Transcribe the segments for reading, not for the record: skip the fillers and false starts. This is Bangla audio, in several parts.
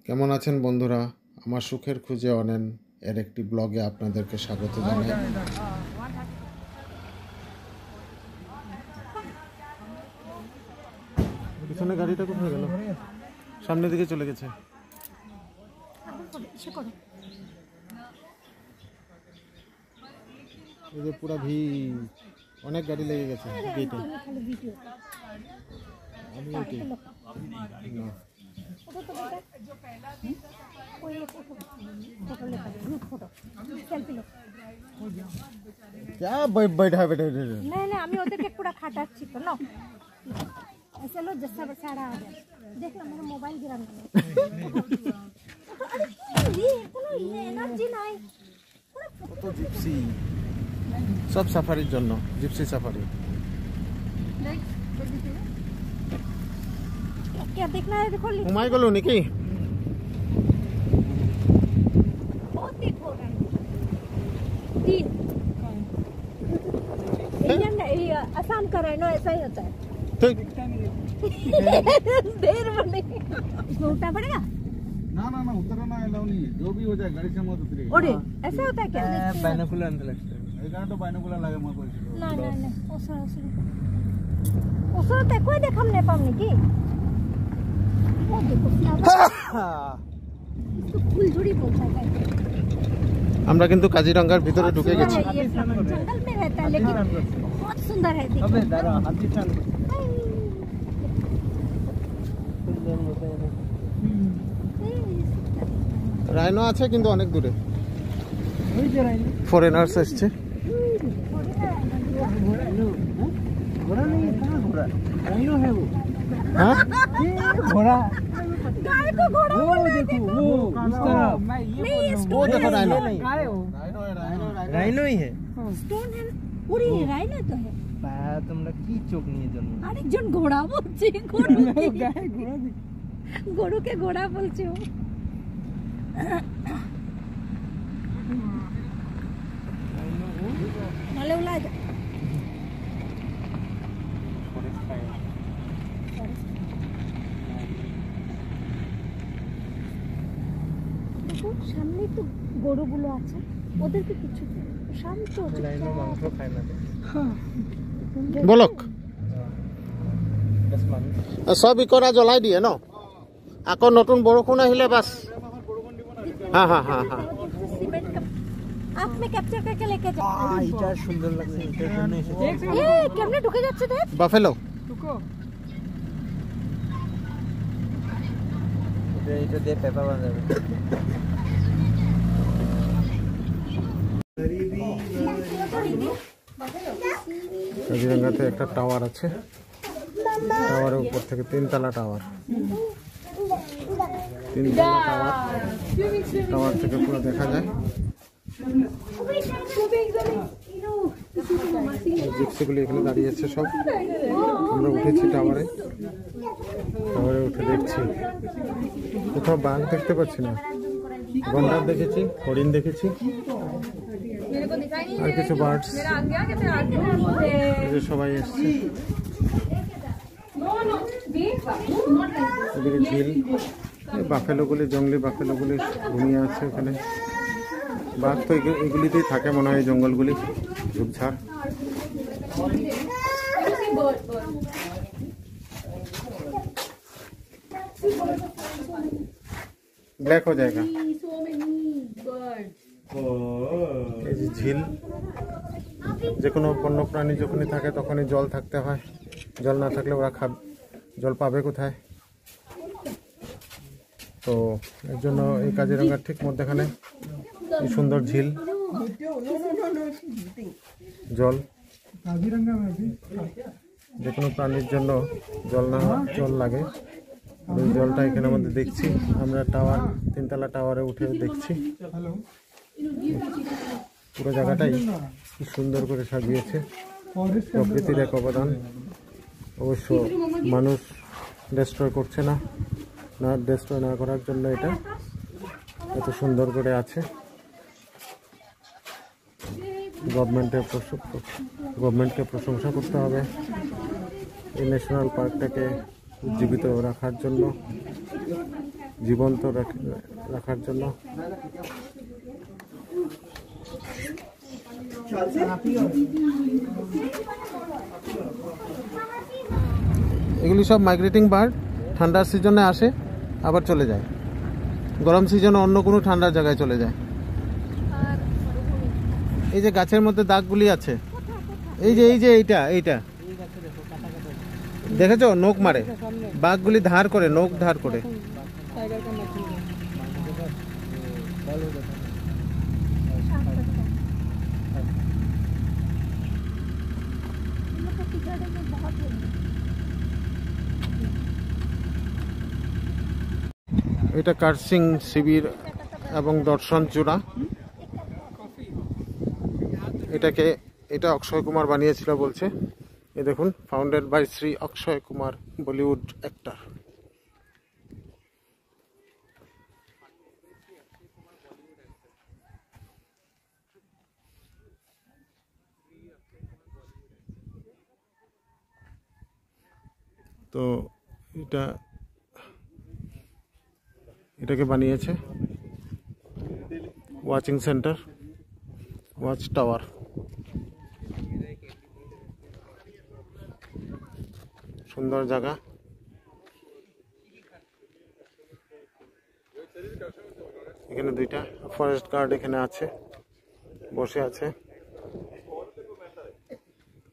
কেমন আছেন বন্ধুরা? আমার সুখের খুঁজে অনেন এর একটি ব্লগে আপনাদেরকে স্বাগত জানাই। পিছনে গাড়িটা কোথায় গেল? সামনের দিকে চলে গেছে। এই যে পুরা ভিড়, অনেক গাড়ি লেগে গেছে গেটে। আমি এটি না क्या बैठा बैठे नहीं नहीं আমি ওদেরকে পুরো খাটাচ্ছি তো না ऐसे लो जैसा बेचारा आ जाए देख लो मेरा मोबाइल गिराने में अरे ये কোনো এনার্জি নাই তো জিপসি সব সাফারির জন্য জিপসি সাফারি देख क्या देखना है देखो ঘুমাই গেল নাকি? बहुत देखो तीन इंडियन असम का रहना ऐसा ही होता है देर बने इसमें उल्टा पड़ेगा ना ना ना उतरना अलाउ नहीं है, जो भी हो जाए गाड़ी से मत उतरिए। ओरे ऐसा होता है क्या बाइनोकुलर अंदर लगता है ये गाना तो बाइनोकुलर लगे मत बोलिए। ना ना ना ओसा ते कोई देख हमने पामने की वो देखो इसको फुलझड़ी बोलता है আমরা কিন্তু কাজিরাঙ্গার ভিতরে ঢুকে গেছি। जंगल में रहता है लेकिन बहुत सुंदर है देखो। अबे दादा हाथी चाल রাইনো আছে কিন্তু অনেক দূরে। वही दे रहा है ফরেনার্স আসছে। घोड़ा नहीं कहां घोड़ा राइनो है वो হ্যাঁ घोड़ा गाय को घोड़ा वो देखो वो उस तरफ नहीं ये वो स्टोन देखो राइनो। राइनो ही है स्टोन है पूरी राइनो तो है তোমরা কি চোখ নিয়ে জন্ম আরেকজন ঘোড়া বলছে গরুকে ঘোড়া বলছে ও নালে উলা সামনে তো গরুগুলো আছে ওদেরকে কিছু শান্ত রাইনো মাংস খায় না বলক সব ইকৰা জ্বলাই দিয়ে ন আকৌ নতুন বৰষুণ আহিলে বাস হ্যাঁ হ্যাঁ হ্যাঁ হ্যাঁ सीमेंट का आप में कैप्चर करके लेके जा এটা সুন্দর লাগছে এটার জন্য এসেছি ए কেমনে ঢুকে যাচ্ছে দেখ বাফেলো এটা দিয়ে পেপার বানাবে কাজিরাঙ্গাতে একটা টাওয়ার আছে, টাওয়ারের উপর থেকে তিনতলা টাওয়ার, টাওয়ার থেকে পুরো দেখা যায়। জিপসিগুলি এখানে দাঁড়িয়ে আছে সব। আমরা উঠেছি টাওয়ারে, টাওয়ারে উঠে দেখছি কোথাও বাঘ দেখতে পাচ্ছি না। গন্ডার দেখেছি, হরিণ দেখেছি, আর কিছু বার্ডস। সবাই এসছে এদিকে ঝিল, বাফেলোগুলি, জঙ্গলি বাফেলোগুলি ঘুমিয়ে আছে ওখানে। বাঘ তো এগুলিতেই থাকে মনে হয়, জঙ্গলগুলি ঝোপঝাড়। ব্ল্যাক হয়ে যায়গা। এই যে ঝিল, যে কোনো বন্য প্রাণী যখনই থাকে তখনই জল থাকতে হয়, জল না থাকলে ওরা জল পাবে কোথায়? তো এর জন্য এই কাজিরাঙ্গার ঠিক মধ্যখানে এই সুন্দর ঝিল, জল। যে কোনো প্রাণীর জন্য জল লাগে। এই জলটা এখানে আমাদের দেখছি আমরা। টাওয়ার, তিনতলা টাওয়ারে উঠে দেখছি পুরো জায়গাটাই কি সুন্দর করে সাজিয়েছে। প্রকৃতির এক অবদান। অবশ্য মানুষ ডিস্ট্রয় করছে না, ডিস্ট্রয় না করার জন্য এটা এত সুন্দর করে আছে। গভর্নমেন্টকে প্রশংসা করতে হবে এই ন্যাশনাল পার্কটাকে উজ্জীবিত রাখার জন্য। জীবন্ত রাখার জন্য। এগুলি সব মাইগ্রেটিং বার্ড, ঠান্ডার সিজনে আসে আবার চলে যায়, গরম সিজনে অন্য কোনো ঠান্ডার জায়গায় চলে যায়। এই যে গাছের মধ্যে দাগগুলি আছে, এই যে এইটা দেখেছো, নখ মারে, বাঘগুলি ধার করে, নখ ধার করে। এটা কার্সিং শিবির এবং দর্শন চূড়া। এটা অক্ষয় কুমার বানিয়েছিল বলছে। এই দেখুন, founded by Shri Akshay Kumar, Bollywood actor. তো এটাকে বানিয়েছে ওয়াচিং সেন্টার, ওয়াচ টাওয়ার। সুন্দর জায়গা। এখানে দুইটা ফরেস্ট গার্ড এখানে আছে, বসে আছে।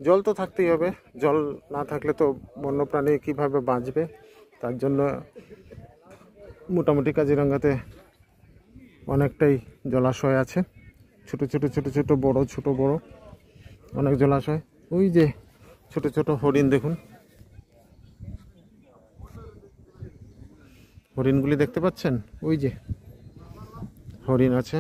জল তো থাকতেই হবে, জল না থাকলে তো বন্যপ্রাণী কিভাবে বাঁচবে। তার জন্য মোটামুটি কাজিরাঙ্গাতে অনেকটাই জলাশয় আছে, ছোট ছোট বড় অনেক জলাশয়। ওই যে ছোট ছোট হরিণ দেখুন, হরিণগুলি দেখতে পাচ্ছেন, ওই যে হরিণ আছে।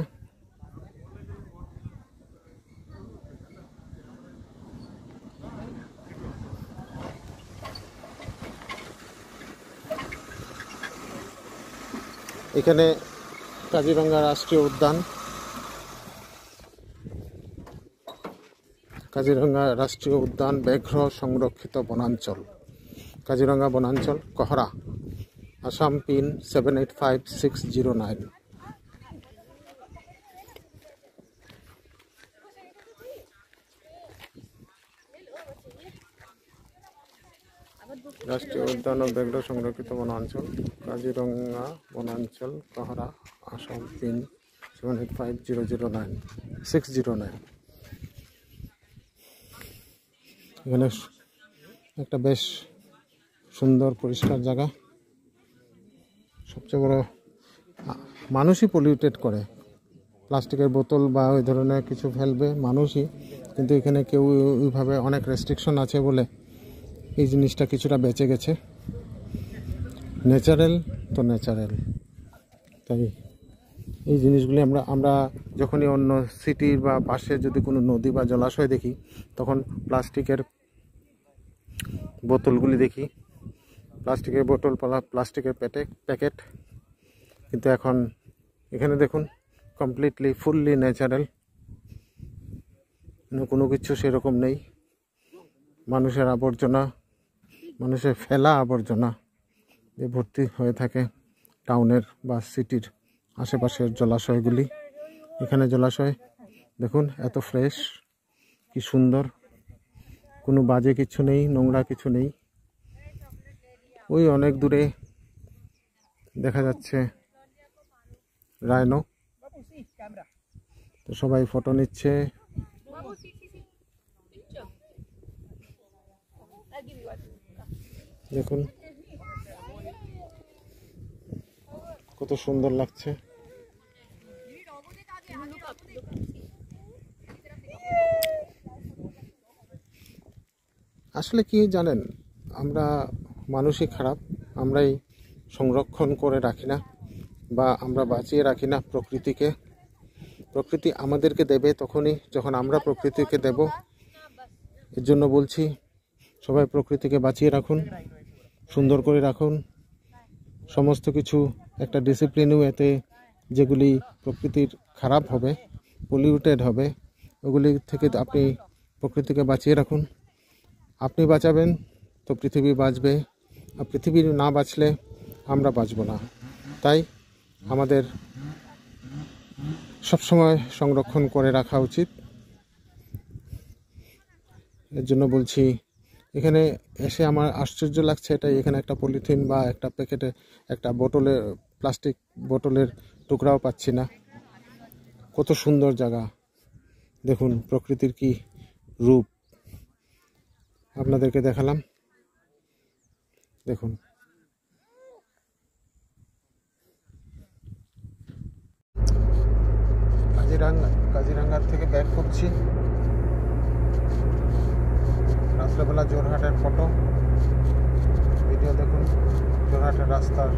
এখানে কাজিরাঙ্গা রাষ্ট্রীয় উদ্যান, কাজিরাঙ্গা রাষ্ট্রীয় উদ্যান ব্যাঘ্র সংরক্ষিত বনাঞ্চল, কাজিরাঙ্গা বনাঞ্চল, কহরা, আসাম পিন 785609। রাষ্ট্রীয় উদ্যান ও ব্যাঘ্র সংরক্ষিত বনাঞ্চল, কাজিরাঙ্গা বনাঞ্চল, কহরা, আসাম পিন 785009 এখানে একটা বেশ সুন্দর পরিষ্কার জায়গা। সবচেয়ে বড়, মানুষই পলিউটেড করে, প্লাস্টিকের বোতল বা ওই ধরনের কিছু ফেলবে মানুষই, কিন্তু এখানে কেউ ওইভাবে, অনেক রেস্ট্রিকশন আছে বলে এই জিনিসটা কিছুটা বেঁচে গেছে। ন্যাচারাল তো ন্যাচারাল, তাই এই জিনিসগুলি আমরা যখনই অন্য সিটির বা পাশে যদি কোনো নদী বা জলাশয় দেখি, তখন প্লাস্টিকের বোতলগুলি দেখি, প্লাস্টিকের বোতল, প্লাস্টিকের প্যাকেট। কিন্তু এখন এখানে দেখুন, কমপ্লিটলি ফুললি ন্যাচারাল, কোনো কিছু সেরকম নেই। মানুষের আবর্জনা, মানুষের ফেলা আবর্জনা এ ভর্তি হয়ে থাকে টাউনের বা সিটির আশেপাশের জলাশয়গুলি। এখানে জলাশয় দেখুন, এত ফ্রেশ, কি সুন্দর, কোনো বাজে কিছু নেই, নোংরা কিছু নেই। ওই অনেক দূরে দেখা যাচ্ছে রাইনো, তো সবাই ফটো নিচ্ছে। দেখুন কত সুন্দর লাগছে। আসলে কি জানেন, আমরা মানুষই খারাপ, আমরাই সংরক্ষণ করে রাখি না বা আমরা বাঁচিয়ে রাখি না প্রকৃতিকে। প্রকৃতি আমাদেরকে দেবে তখনই যখন আমরা প্রকৃতিকে দেব। এর জন্য বলছি, সবাই প্রকৃতিকে বাঁচিয়ে রাখুন, সুন্দর করে রাখুন। সমস্ত কিছু একটা ডিসিপ্লিন ওয়েতে, যেগুলি প্রকৃতির খারাপ হবে, পলিউটেড হবে, ওগুলি থেকে আপনি প্রকৃতিকে বাঁচিয়ে রাখুন। আপনি বাঁচাবেন তো পৃথিবী বাঁচবে, আর পৃথিবী না বাঁচলে আমরা বাঁচব না। তাই আমাদের সবসময় সংরক্ষণ করে রাখা উচিত। এর জন্য বলছি, এখানে এসে আমার আশ্চর্য লাগছে এটাই, এখানে একটা পলিথিন বা একটা প্যাকেটে একটা বোতলের প্লাস্টিক বোতলের টুকরাও পাচ্ছি না। কত সুন্দর জায়গা, দেখুন প্রকৃতির কি রূপ, আপনাদেরকে দেখালাম। দেখুন কাজিরাঙ্গার থেকে ব্যাক করছি। রাত্রেবেলা জোরহাটের ফটো ভিডিও দেখুন, জোরহাটের রাস্তার